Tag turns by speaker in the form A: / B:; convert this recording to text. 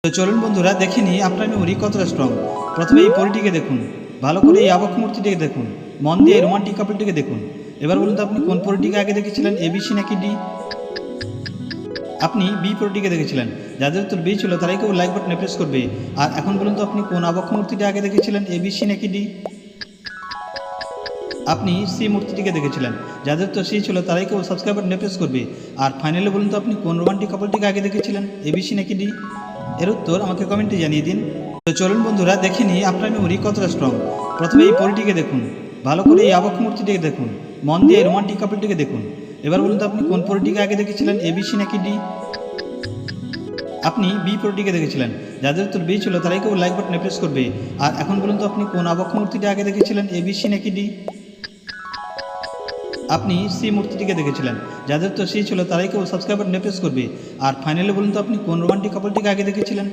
A: তো চলুন বন্ধুরা দেখে নিই আপনার মেমোরি কতটা স্ট্রং। প্রথমে এই পরিটিকে দেখুন, ভালো করে এই আবক্ষ মূর্তিটিকে দেখুন, মন দিয়ে রোমান্টিক কাপলটিকে দেখুন। এবার বলুন তো আপনি কোন পরিটিকে আগে দেখেছিলেন, এবিসি নাকি ডি? আপনি বি পরিটিকে দেখেছিলেন। যাদের উত্তর বি ছিল তারাই কেবল লাইক বাটনে প্রেস করবে। আর এখন বলুন তো আপনি কোন আবক্ষ মূর্তিটি আগে দেখেছিলেন, এবিসি নাকি ডি? আপনি সি মূর্তিটিকে দেখেছিলেন। যাদের তো সি ছিল তারাই কেবল সাবস্ক্রাইব বাটনে প্রেস করবে। আর ফাইনালি বলুন তো আপনি কোন রোমান্টিক কাপলটিকে আগে দেখেছিলেন, এবিসি নাকি ডি? এর উত্তর আমাকে কমেন্টে জানিয়ে দিন। তো চলুন বন্ধুরা দেখে নিই আপনার মেমোরি কতটা স্ট্রং। প্রথমে এই পরিটিকে দেখুন, ভালো করে এই আবক্ষ মূর্তিটিকে দেখুন, মন দিয়ে রোমান্টিক কাপলটিকে দেখুন। এবার বলুন তো আপনি কোন পরিটিকে আগে দেখেছিলেন, এবিসি নাকি ডি? আপনি বি পরিটিকে দেখেছিলেন। যাদের উত্তর বি ছিল তারাই কেবল লাইক বাটনে প্রেস করবে। আর এখন বলুন তো আপনি কোন আবক্ষ মূর্তিটি আগে দেখেছিলেন, এবিসি নাকি ডি? আপনি সি মূর্তিটিকে দেখেছিলেন। যাদের তো সি ছিল তারাই কেবল সাবস্ক্রাইব বাটনে প্রেস করবে। আর ফাইনালি বলুন তো আপনি কোন রোমান্টিক কাপলটিকে আগে দেখেছিলেন।